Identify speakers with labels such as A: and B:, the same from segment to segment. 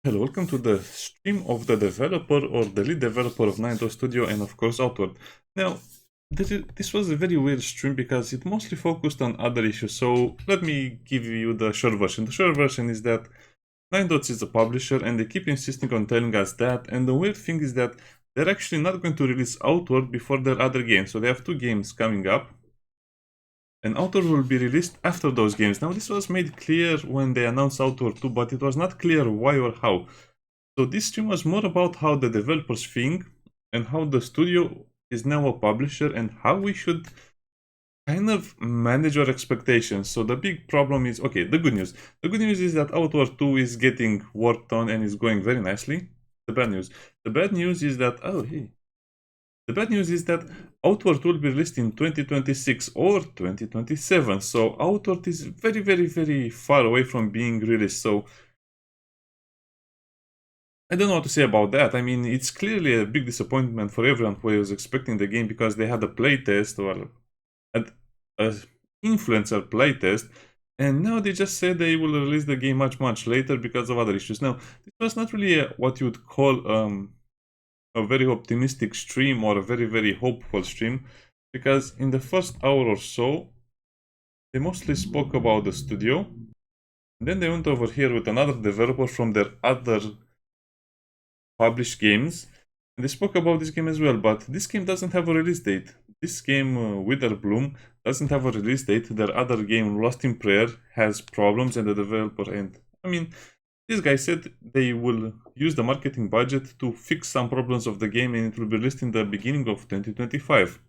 A: Hello, welcome to the stream of the developer or the lead developer of Neyreyan Studio and of course OutWard. Now, this was a very weird stream because it mostly focused on other issues, so let me give you the short version. The short version is that Neyreyan is a publisher and they keep insisting on telling us that, and the weird thing is that they're actually not going to release OutWard before their other games, so they have two games coming up. And OutWard will be released after those games. Now, this was made clear when they announced OutWard 2, but it was not clear why or how. So this stream was more about how the developers think and how the studio is now a publisher and how we should kind of manage our expectations. So the big problem is, okay, the good news. The good news is that OutWard 2 is getting worked on and is going very nicely. The bad news. The bad news is that, the bad news is that OutWard will be released in 2026 or 2027. So OutWard is very, very, very far away from being released. So I don't know what to say about that. I mean, it's clearly a big disappointment for everyone who was expecting the game because they had a playtest or an influencer playtest, and now they just said they will release the game much later because of other issues. Now, this was not really what you would call a very optimistic stream or a very, very hopeful stream, because in the first hour or so, they mostly spoke about the studio. Then they went over here with another developer from their other published games, and they spoke about this game as well, but this game doesn't have a release date. This game, Witherbloom, doesn't have a release date. Their other game, Lost in Prayer, has problems, and the developer, and I mean, this guy said they will use the marketing budget to fix some problems of the game and it will be released in the beginning of 2025.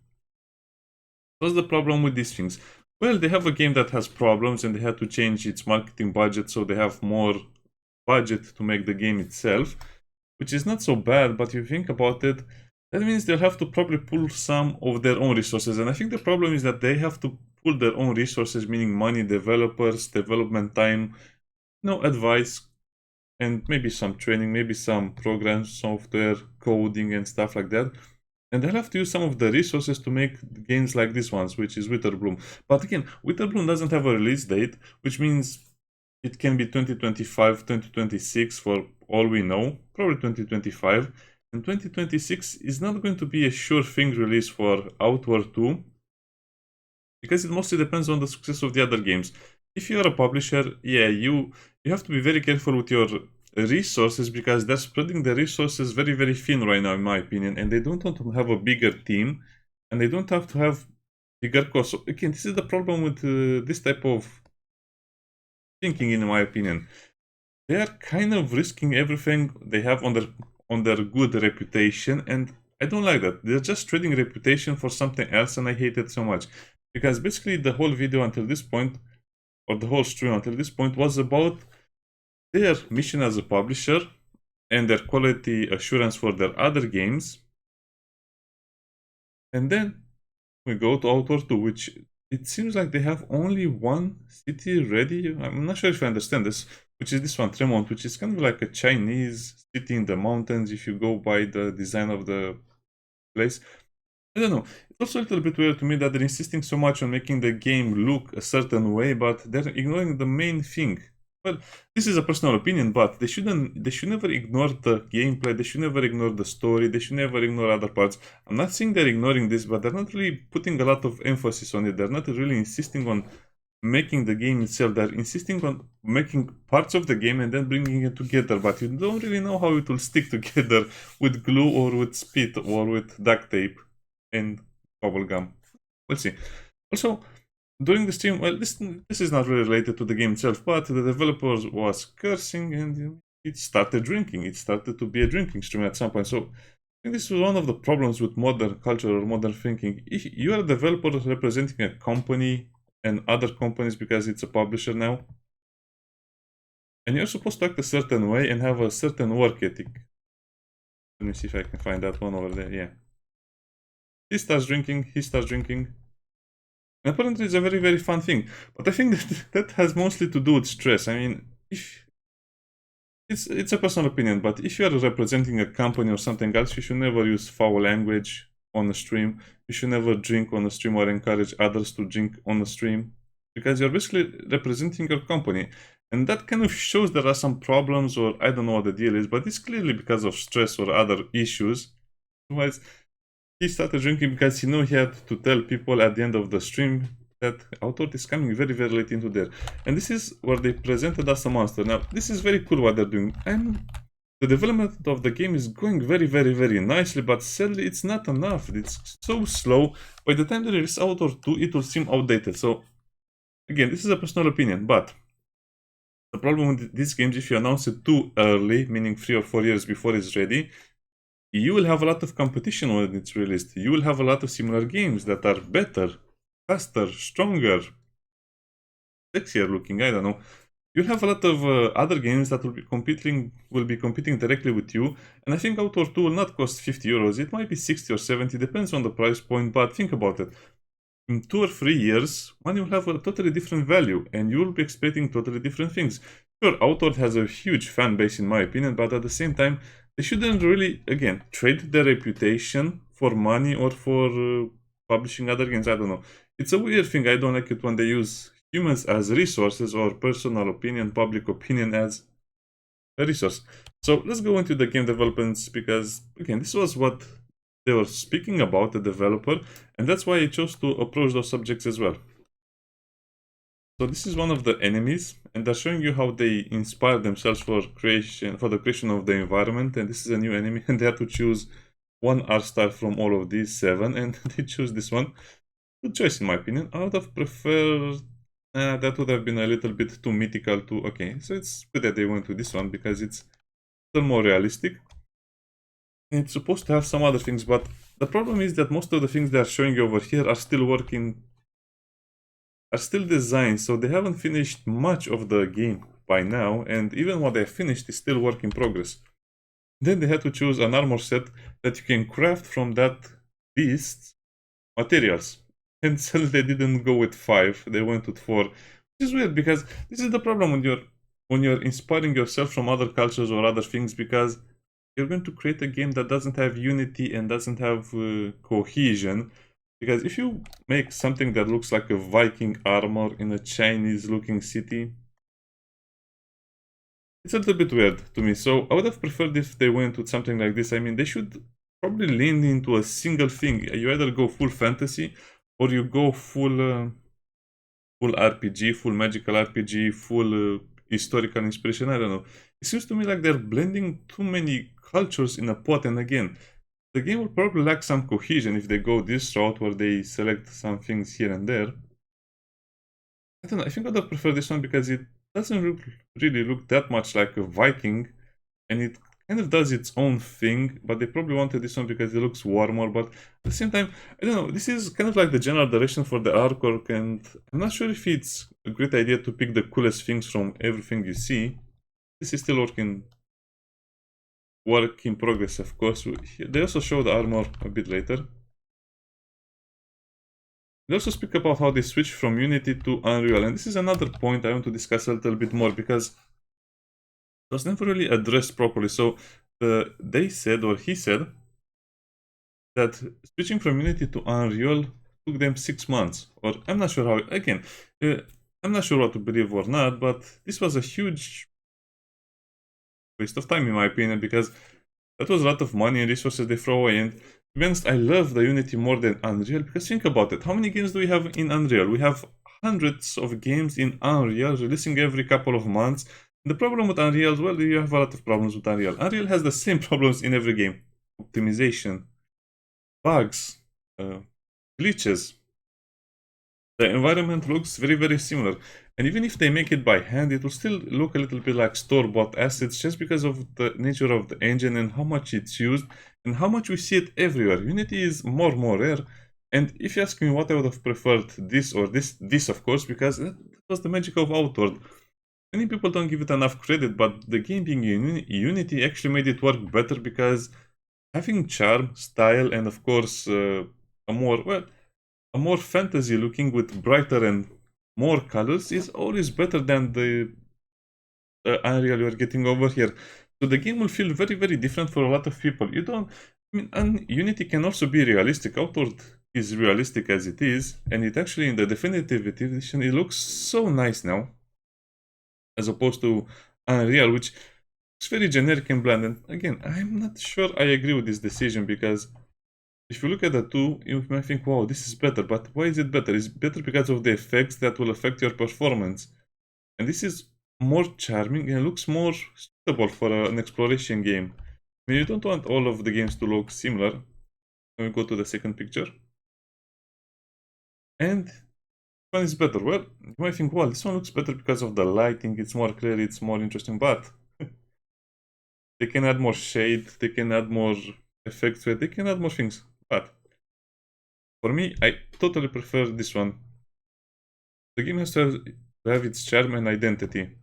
A: What's the problem with these things? Well, they have a game that has problems and they had to change its marketing budget so they have more budget to make the game itself, which is not so bad, but if you think about it, that means they'll have to probably pull some of their own resources. And I think the problem is that they have to pull their own resources, meaning money, developers, development time, advice, and maybe some training, maybe some program software, coding and stuff like that. And they'll have to use some of the resources to make games like this ones, which is Witherbloom. But again, Witherbloom doesn't have a release date, which means it can be 2025, 2026 for all we know, probably 2025. And 2026 is not going to be a sure thing release for OutWard 2, because it mostly depends on the success of the other games. If you're a publisher, yeah, you have to be very careful with your resources because they're spreading the resources very, very thin right now, in my opinion, and they don't want to have a bigger team, and they don't have to have bigger costs. So again, this is the problem with this type of thinking, in my opinion. They are kind of risking everything they have on their good reputation, and I don't like that. They're just trading reputation for something else, and I hate it so much. Because basically the whole video until this point, or the whole stream until this point, was about their mission as a publisher and their quality assurance for their other games. And then we go to OutWard 2, which it seems like they have only one city ready. I'm not sure if I understand this, which is this one, Remnant, which is kind of like a Chinese city in the mountains if you go by the design of the place. I don't know. It's also a little bit weird to me that they're insisting so much on making the game look a certain way, but they're ignoring the main thing. Well, this is a personal opinion, but they should never ignore the gameplay, they should never ignore the story, they should never ignore other parts. I'm not saying they're ignoring this, but they're not really putting a lot of emphasis on it. They're not really insisting on making the game itself. They're insisting on making parts of the game and then bringing it together, but you don't really know how it will stick together with glue or with spit or with duct tape and bubblegum. We'll see. Also, during the stream, well, this is not really related to the game itself, but the developer was cursing and it started drinking. It started to be a drinking stream at some point. So I think this is one of the problems with modern culture or modern thinking. If you are a developer representing a company and other companies because it's a publisher now, and you're supposed to act a certain way and have a certain work ethic. Let me see if I can find that one over there. Yeah. He starts drinking, he starts drinking. And apparently it's a very, very fun thing. But I think that has mostly to do with stress. I mean, if it's a personal opinion, but if you are representing a company or something else, you should never use foul language on a stream. You should never drink on a stream or encourage others to drink on a stream. Because you're basically representing your company. And that kind of shows there are some problems, or I don't know what the deal is, but it's clearly because of stress or other issues. Otherwise, he started drinking because he knew he had to tell people at the end of the stream that OutWard is coming very, very late into there. And this is where they presented us a monster. Now, this is very cool what they're doing. And the development of the game is going very, very, very nicely, but sadly, it's not enough. It's so slow. By the time they release OutWard 2, it will seem outdated. So, again, this is a personal opinion, but the problem with these games, if you announce it too early, meaning 3 or 4 years before it's ready, you will have a lot of competition when it's released. You will have a lot of similar games that are better, faster, stronger, sexier looking, I don't know. You'll have a lot of other games that will be competing directly with you, and I think OutWard 2 will not cost 50 euros. It might be 60 or 70, depends on the price point, but think about it. In 2 or 3 years, money will have a totally different value, and you will be expecting totally different things. Sure, OutWard has a huge fan base in my opinion, but at the same time, they shouldn't really, again, trade their reputation for money or for publishing other games. I don't know. It's a weird thing. I don't like it when they use humans as resources or personal opinion, public opinion as a resource. So let's go into the game developments because, again, this was what they were speaking about, the developer, and that's why I chose to approach those subjects as well. So this is one of the enemies, and they're showing you how they inspired themselves for the creation of the environment. And this is a new enemy, and they had to choose one art style from all of these 7, and they choose this one. Good choice in my opinion. I would have preferred that would have been a little bit too mythical to. Okay, so it's good that they went to this one because it's a little more realistic. And it's supposed to have some other things, but the problem is that most of the things they are showing you over here are still designed, so they haven't finished much of the game by now, and even what they finished is still work in progress. Then they had to choose an armor set that you can craft from that beast's materials. And suddenly they didn't go with 5, they went with 4. Which is weird because this is the problem when you're inspiring yourself from other cultures or other things, because you're going to create a game that doesn't have unity and doesn't have cohesion. Because if you make something that looks like a Viking armor in a Chinese looking city, it's a little bit weird to me. So I would have preferred if they went with something like this. I mean, they should probably lean into a single thing. You either go full fantasy or you go full RPG, full magical RPG, full historical inspiration. I don't know. It seems to me like they're blending too many cultures in a pot, and again, the game will probably lack some cohesion if they go this route where they select some things here and there. I don't know, I think I would prefer this one because it doesn't really look that much like a Viking, and it kind of does its own thing, but they probably wanted this one because it looks warmer, but at the same time, I don't know, this is kind of like the general direction for the artwork, and I'm not sure if it's a great idea to pick the coolest things from everything you see. This is still work in progress, of course. They also show the armor a bit later. They also speak about how they switch from Unity to Unreal, and this is another point I want to discuss a little bit more because it was never really addressed properly. So they said, or he said, that switching from Unity to Unreal took them 6 months, or I'm not sure how. Again, I'm not sure what to believe or not, but this was a huge waste of time in my opinion, because that was a lot of money and resources they throw away. And to be honest, I love the Unity more than Unreal, because think about it, how many games do we have in Unreal? We have hundreds of games in Unreal releasing every couple of months. And the problem with Unreal, well, you have a lot of problems with Unreal. Unreal has the same problems in every game: optimization, bugs, glitches. The environment looks very, very similar. And even if they make it by hand, it will still look a little bit like store-bought assets, just because of the nature of the engine and how much it's used and how much we see it everywhere. Unity is more rare. And if you ask me what I would have preferred, this or this of course, because that was the magic of OutWard. Many people don't give it enough credit, but the game being in Unity actually made it work better, because having charm, style, and of course a more fantasy looking with brighter and more colors is always better than the Unreal you're getting over here. So the game will feel very, very different for a lot of people. And Unity can also be realistic. OutWard is realistic as it is, and it actually, in the definitive edition, it looks so nice now. as opposed to Unreal, which is very generic and bland. And again, I'm not sure I agree with this decision, because if you look at the two, you might think, wow, this is better. But why is it better? It's better because of the effects that will affect your performance. And this is more charming and looks more suitable for an exploration game. I mean, you don't want all of the games to look similar. When we go to the second picture. And which one is better? Well, you might think, well, this one looks better because of the lighting, it's more clear, it's more interesting, but they can add more shade, they can add more effects to it, they can add more things. But for me, I totally prefer this one. The game has to have its charm and identity.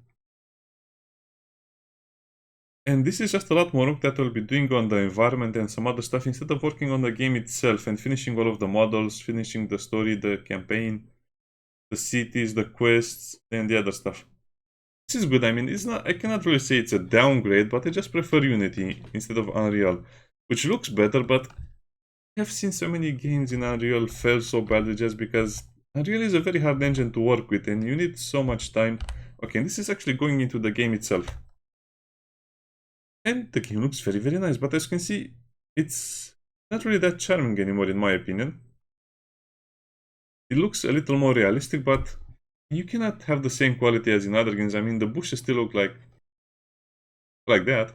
A: And this is just a lot more work that we'll be doing on the environment and some other stuff instead of working on the game itself and finishing all of the models, finishing the story, the campaign, the cities, the quests, and the other stuff. This is good. I mean, it's not. I cannot really say it's a downgrade, but I just prefer Unity instead of Unreal, which looks better. But I've seen so many games in Unreal fail so badly just because Unreal is a very hard engine to work with, and you need so much time. Okay, this is actually going into the game itself. And the game looks very, very nice, but as you can see, it's not really that charming anymore, in my opinion. It looks a little more realistic, but you cannot have the same quality as in other games. I mean, the bushes still look like that.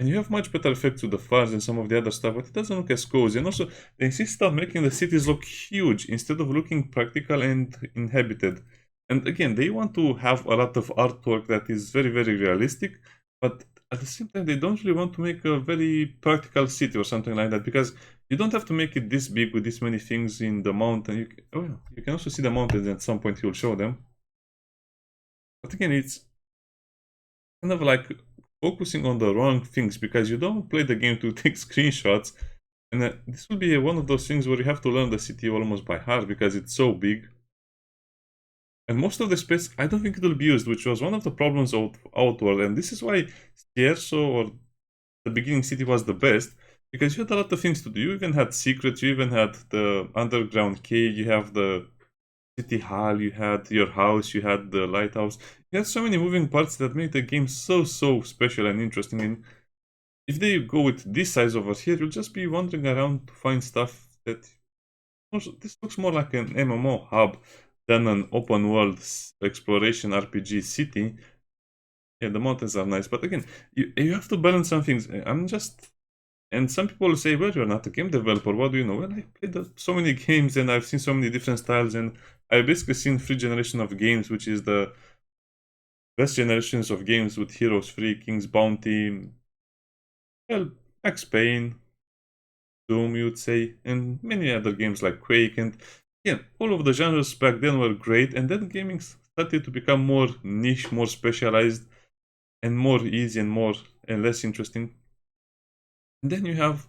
A: And you have much better effects with the fuzz and some of the other stuff, but it doesn't look as cozy. And also, they insist on making the cities look huge instead of looking practical and inhabited. And again, they want to have a lot of artwork that is very, very realistic, but at the same time, they don't really want to make a very practical city or something like that, because you don't have to make it this big with this many things in the mountain. You can also see the mountains at some point, he will show them. But again, it's kind of like focusing on the wrong things, because you don't play the game to take screenshots. And this will be one of those things where you have to learn the city almost by heart because it's so big. And most of the space, I don't think it will be used, which was one of the problems of OutWard. And this is why Sierso, or the beginning city, was the best, because you had a lot of things to do. You even had secrets, you even had the underground cave, you have the city hall, you had your house, you had the lighthouse. You had so many moving parts that made the game so special and interesting. And if they go with this size over here, you'll just be wandering around to find stuff that... This looks more like an MMO hub than an open world exploration RPG city. Yeah, the mountains are nice, but again, you have to balance some things. And some people say, well, you're not a game developer, what do you know? Well, I played so many games and I've seen so many different styles, and I've basically seen 3 generations of games, which is the best generations of games with Heroes 3, King's Bounty, well, Max Payne, Doom, you'd say, and many other games like Quake. And again, all of the genres back then were great, and then gaming started to become more niche, more specialized, and more easy and less interesting. And then you have,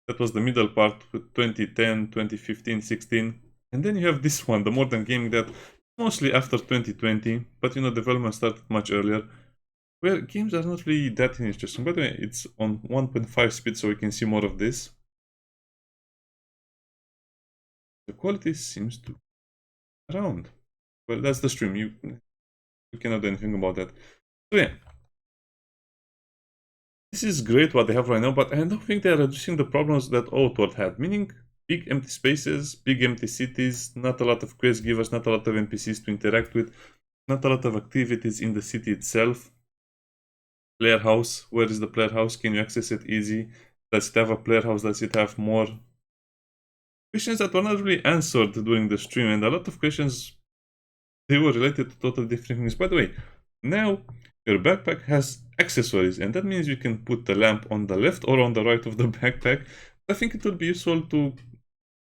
A: that was the middle part with 2010, 2015, 16. And then you have this one, the modern gaming, that mostly after 2020, but development started much earlier, where games are not really that interesting. By the way, it's on 1.5 speed, so we can see more of this. The quality seems to be around. Well, that's the stream. You cannot do anything about that. So yeah, this is great what they have right now, but I don't think they're reducing the problems that OutWard had, meaning big empty spaces, big empty cities, not a lot of quest givers, not a lot of NPCs to interact with, not a lot of activities in the city itself. Player house, where is the player house? Can you access it easy? Does it have a player house? Does it have more? Questions that were not really answered during the stream, and a lot of questions, they were related to totally different things. By the way, now your backpack has accessories, and that means you can put the lamp on the left or on the right of the backpack. I think it will be useful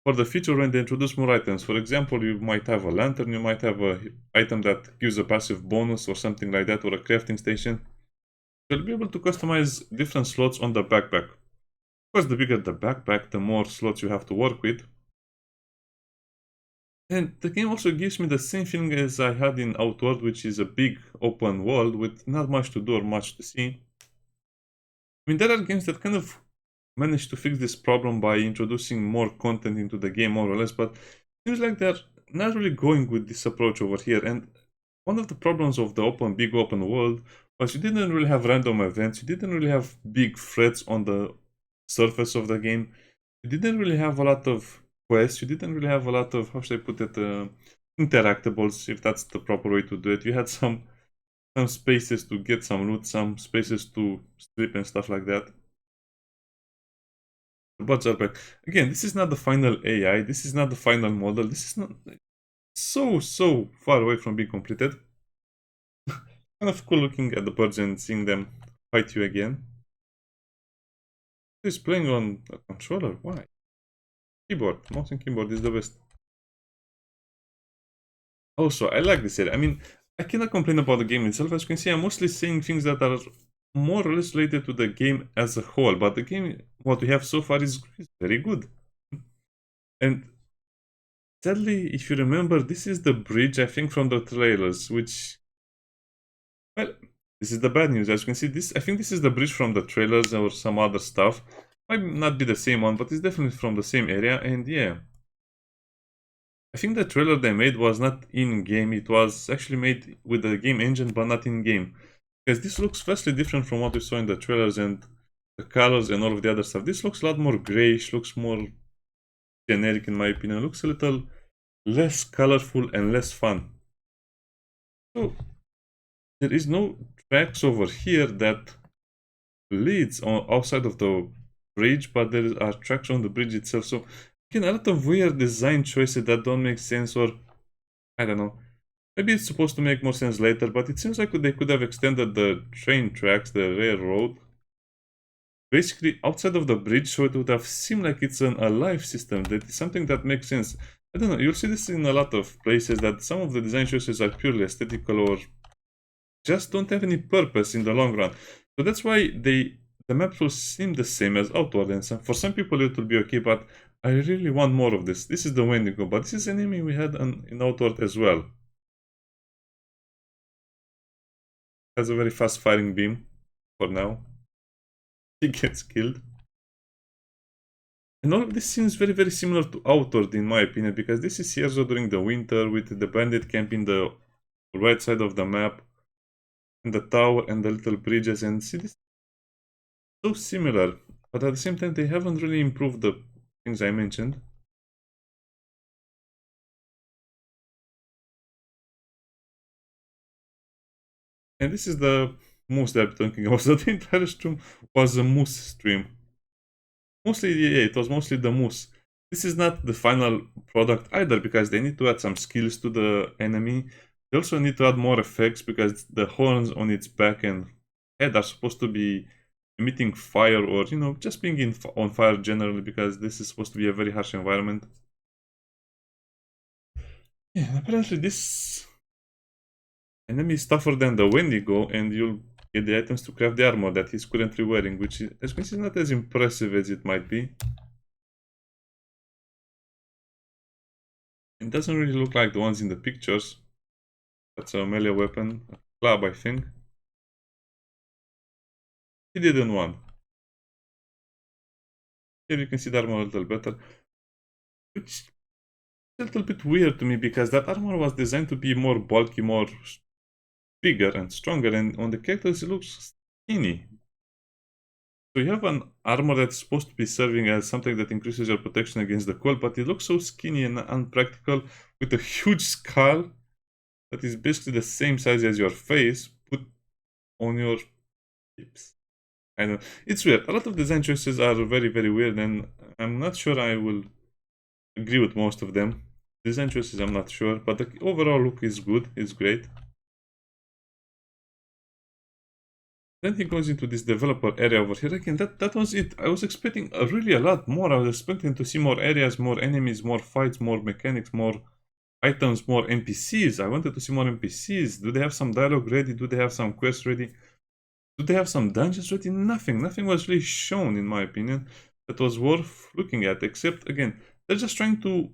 A: for the future when they introduce more items. For example, you might have a lantern, you might have an item that gives a passive bonus or something like that, or a crafting station. You'll be able to customize different slots on the backpack. Of course, the bigger the backpack, the more slots you have to work with. And the game also gives me the same feeling as I had in OutWard, which is a big open world with not much to do or much to see. I mean, there are games that kind of manage to fix this problem by introducing more content into the game, more or less, but it seems like they're not really going with this approach over here. And one of the problems of the big open world was you didn't really have random events, you didn't really have big threats on the surface of the game, you didn't really have a lot of quests, you didn't really have a lot of, how should I put it, interactables, if that's the proper way to do it. You had some spaces to get some loot, some spaces to strip and stuff like that. The bots are back. Again, this is not the final AI, this is not the final model, this is not so far away from being completed. Kind of cool looking at the birds and seeing them fight you again. Who's playing on a controller? Why? Keyboard. Mouse and keyboard is the best. Also, I like this area. I mean, I cannot complain about the game itself. As you can see, I'm mostly saying things that are more or less related to the game as a whole. But the game, what we have so far is very good. And sadly, if you remember, this is the bridge, I think, from the trailers, which... Well, this is the bad news. As you can see, I think this is the bridge from the trailers or some other stuff. Might not be the same one, but it's definitely from the same area. And yeah, I think the trailer they made was not in-game. It was actually made with the game engine, but not in-game. Because this looks vastly different from what we saw in the trailers and the colors and all of the other stuff. This looks a lot more grayish, looks more generic in my opinion. It looks a little less colorful and less fun. So there is no tracks over here that leads on outside of the bridge, but there are tracks on the bridge itself. So again, a lot of weird design choices that don't make sense, or I don't know. Maybe it's supposed to make more sense later, but it seems like they could have extended the train tracks, the railroad, basically outside of the bridge, so it would have seemed like it's an alive system. That is something that makes sense. I don't know, you'll see this in a lot of places, that some of the design choices are purely aesthetical or just don't have any purpose in the long run. So that's why the maps will seem the same as OutWard, and for some people it will be okay, but I really want more of this. This is the Wendigo, but this is an enemy we had in OutWard as well. Has a very fast firing beam for now. He gets killed. And all of this seems very similar to OutWard in my opinion, because this is Sierzo during the winter with the bandit camp in the right side of the map, and the tower and the little bridges, and see, this is so similar, but at the same time they haven't really improved the things I mentioned. And this is the moose that I'm talking about. The entire stream was a moose stream. Mostly, yeah, it was mostly the moose. This is not the final product either, because they need to add some skills to the enemy. They also need to add more effects, because the horns on its back and head are supposed to be emitting fire, or, you know, just being on fire generally, because this is supposed to be a very harsh environment. Yeah, apparently this enemy is tougher than the Wendigo, and you'll get the items to craft the armor that he's currently wearing, which is, as you can see, not as impressive as it might be. It doesn't really look like the ones in the pictures. That's a melee weapon, a club, I think. He didn't want. Here you can see the armor a little better, which is a little bit weird to me, because that armor was designed to be more bulky, more bigger and stronger, and on the characters it looks skinny. So you have an armor that's supposed to be serving as something that increases your protection against the cold, but it looks so skinny and unpractical, with a huge skull that is basically the same size as your face put on your hips. I know, it's weird. A lot of design choices are very weird, and I'm not sure I will agree with most of them. Design choices, I'm not sure, but the overall look is good, it's great. Then he goes into this developer area over here. Again, that was it. I was expecting really a lot more. I was expecting to see more areas, more enemies, more fights, more mechanics, more items, more NPCs. I wanted to see more NPCs. Do they have some dialogue ready? Do they have some quests ready? Do they have some dungeons ready? Nothing. Nothing was really shown, in my opinion, that was worth looking at. Except, again, they're just trying to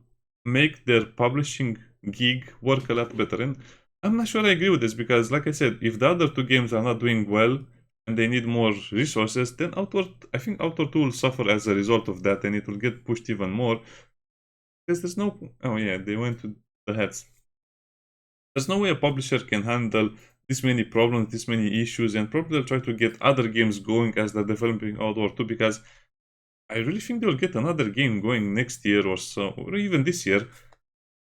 A: make their publishing gig work a lot better. And I'm not sure I agree with this, because, like I said, if the other two games are not doing well and they need more resources, then I think OutWard 2 will suffer as a result of that, and it will get pushed even more. Because there's no... Oh yeah, they went to the heads. There's no way a publisher can handle this many problems, this many issues, and probably they'll try to get other games going as they're developing OutWard 2, because I really think they'll get another game going next year or so, or even this year.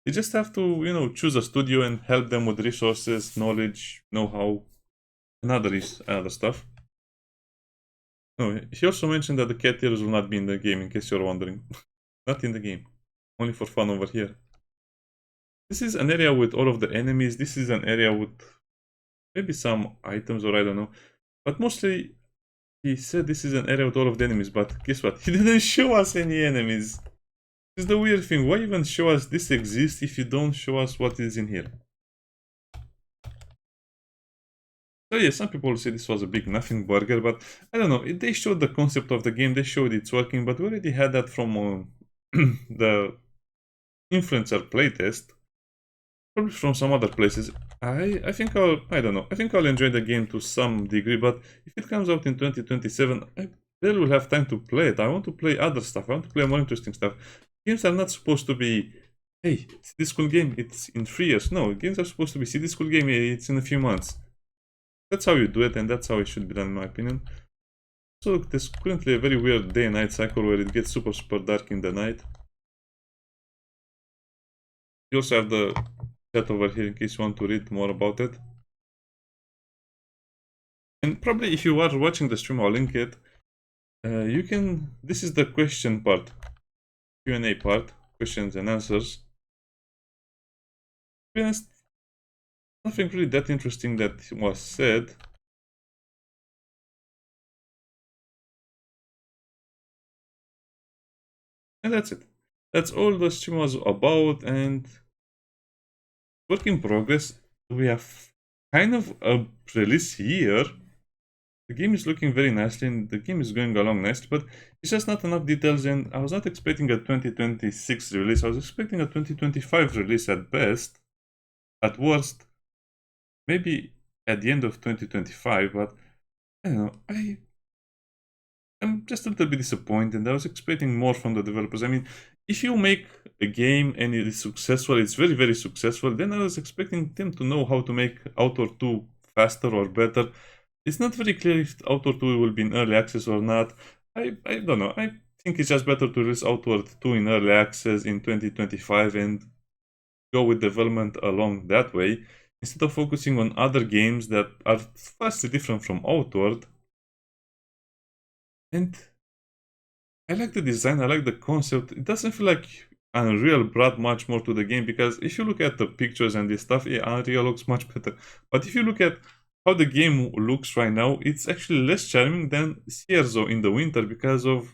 A: They just have to, choose a studio and help them with resources, knowledge, know-how, and other stuff. No, he also mentioned that the cat ears will not be in the game, in case you're wondering. Not in the game. Only for fun over here. This is an area with all of the enemies. This is an area with maybe some items, or I don't know. But mostly, he said this is an area with all of the enemies, but guess what? He didn't show us any enemies. This is the weird thing. Why even show us this exists if you don't show us what is in here? So yeah, some people say this was a big nothing burger, but I don't know. They showed the concept of the game, they showed it's working, but we already had that from the influencer playtest. Probably from some other places. I think I don't know. I think I'll enjoy the game to some degree, but if it comes out in 2027, I barely will have time to play it. I want to play other stuff. I want to play more interesting stuff. Games are not supposed to be, hey, see this cool game, it's in 3 years. No, games are supposed to be, see this cool game, it's in a few months. That's how you do it, and that's how it should be done, in my opinion. So there's currently a very weird day-night cycle where it gets super dark in the night. You also have the chat over here in case you want to read more about it. And probably if you are watching the stream, I'll link it. You can, this is the question part, Q&A part, questions and answers. To be honest, nothing really that interesting that was said. And that's it. That's all the stream was about, and work in progress. We have kind of a release here. The game is looking very nicely and the game is going along nicely, but it's just not enough details, and I was not expecting a 2026 release. I was expecting a 2025 release at best, at worst, maybe at the end of 2025, but I don't know, I'm just a little bit disappointed. I was expecting more from the developers. I mean, if you make a game and it is successful, it's very successful, then I was expecting them to know how to make OutWard 2 faster or better. It's not very clear if OutWard 2 will be in early access or not. I don't know. I think it's just better to release OutWard 2 in early access in 2025 and go with development along that way, instead of focusing on other games that are vastly different from OutWard. And I like the design, I like the concept. It doesn't feel like Unreal brought much more to the game, because if you look at the pictures and this stuff, yeah, Unreal looks much better. But if you look at how the game looks right now, it's actually less charming than Cierzo in the winter because of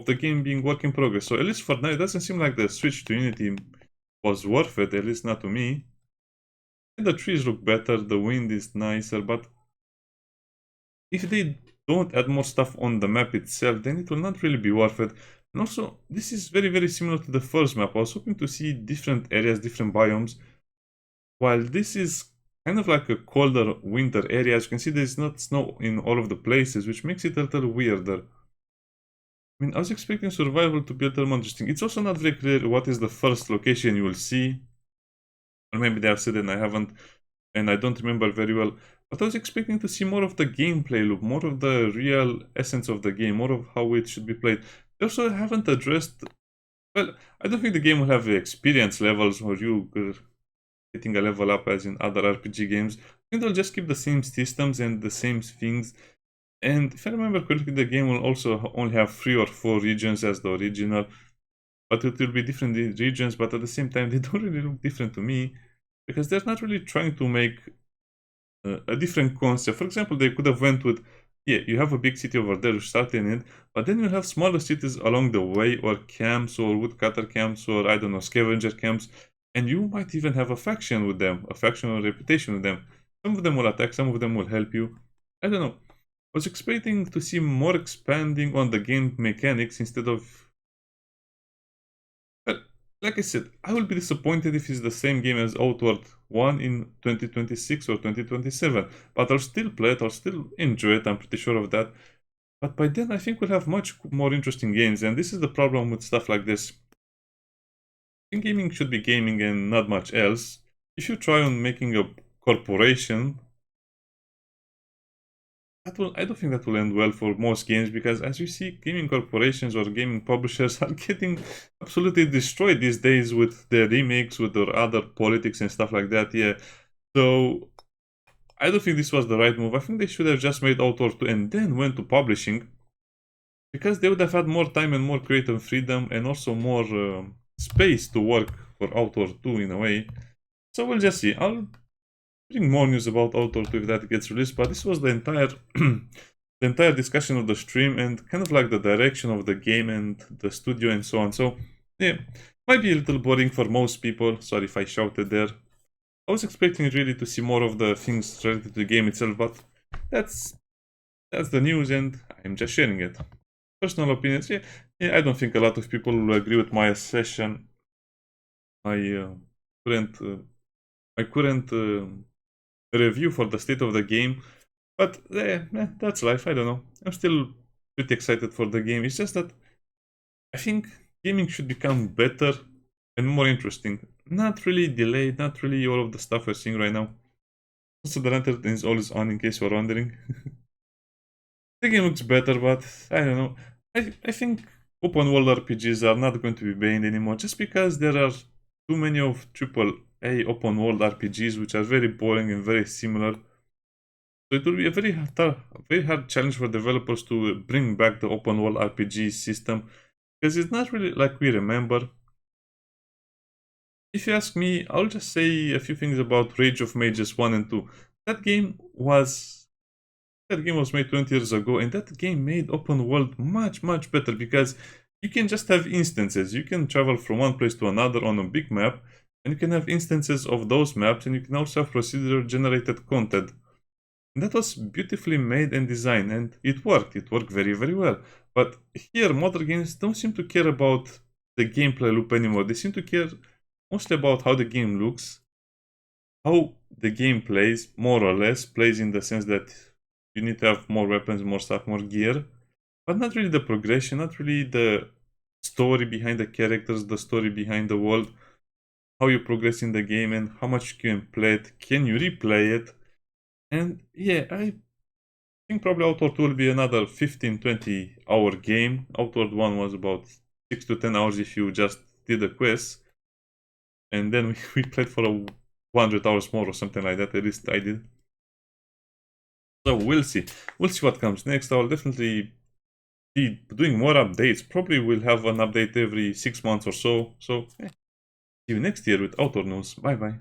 A: the game being work in progress. So at least for now, it doesn't seem like the switch to Unity was worth it, at least not to me. And the trees look better, the wind is nicer, but if they don't add more stuff on the map itself, then it will not really be worth it. And also, this is very similar to the first map. I was hoping to see different areas, different biomes, while this is kind of like a colder winter area. As you can see, there's not snow in all of the places, which makes it a little weirder. I mean, I was expecting survival to be a little more interesting. It's also not very clear what is the first location you will see. Or maybe they have said it and I haven't, and I don't remember very well. But I was expecting to see more of the gameplay loop, more of the real essence of the game, more of how it should be played. They also haven't addressed... Well, I don't think the game will have the experience levels where you are getting a level up as in other RPG games. I think they'll just keep the same systems and the same things. And if I remember correctly, the game will also only have 3 or 4 regions as the original. But it will be different regions, but at the same time, they don't really look different to me, because they're not really trying to make a different concept. For example, they could have went with, yeah, you have a big city over there, you start in it, but then you have smaller cities along the way, or camps, or woodcutter camps, or I don't know, scavenger camps, and you might even have a faction with them, a faction or reputation with them. Some of them will attack, some of them will help you. I don't know. I was expecting to see more expanding on the game mechanics instead of... Well, like I said, I will be disappointed if it's the same game as OutWard 1 in 2026 or 2027. But I'll still play it, I'll still enjoy it, I'm pretty sure of that. But by then I think we'll have much more interesting games, and this is the problem with stuff like this. I think gaming should be gaming and not much else. if you try on making a corporation, I don't think that will end well for most games, because as you see, gaming corporations or gaming publishers are getting absolutely destroyed these days with their remakes, with their other politics and stuff like that. Yeah, so I don't think this was the right move. I think they should have just made OutWard 2 and then went to publishing, because they would have had more time and more creative freedom and also more space to work for OutWard 2 in a way. So we'll just see. I'll bring more news about OutWard 2 if that gets released, but this was the entire the entire discussion of the stream and kind of like the direction of the game and the studio and so on. So yeah, might be a little boring for most people. Sorry if I shouted there. I was expecting really to see more of the things related to the game itself, but that's the news and I'm just sharing it. Personal opinions, yeah, I don't think a lot of people will agree with my assessment. My current review for the state of the game, but that's life. I don't know. I'm still pretty excited for the game. It's just that I think gaming should become better and more interesting. Not really delayed, not really all of the stuff we're seeing right now. Also, the lantern is always on, in case you're wondering. The game looks better, but I don't know. I think open world RPGs are not going to be banned anymore, just because there are too many of AAA open world RPGs which are very boring and very similar. So it will be a very hard challenge for developers to bring back the open world RPG system, because it's not really like we remember. If you ask me, I'll just say a few things about Rage of Mages 1 and 2. That game was made 20 years ago, and that game made open world much better, because you can just have instances. You can travel from one place to another on a big map, and you can have instances of those maps, and you can also have procedure generated content. And that was beautifully made and designed, and it worked very well. But here, modern games don't seem to care about the gameplay loop anymore. They seem to care mostly about how the game looks, how the game plays, more or less, plays in the sense that you need to have more weapons, more stuff, more gear, but not really the progression, not really the story behind the characters, the story behind the world, how you progress in the game and how much you can play it, can you replay it. And yeah, I think probably OutWard 2 will be another 15-20 hour game. OutWard 1 was about 6 to 10 hours if you just did the quest. And then we played for 100 hours more or something like that, at least I did. So we'll see. We'll see what comes next. I'll definitely be doing more updates. Probably we'll have an update every 6 months or so. So see you next year with OutWard news. Bye bye.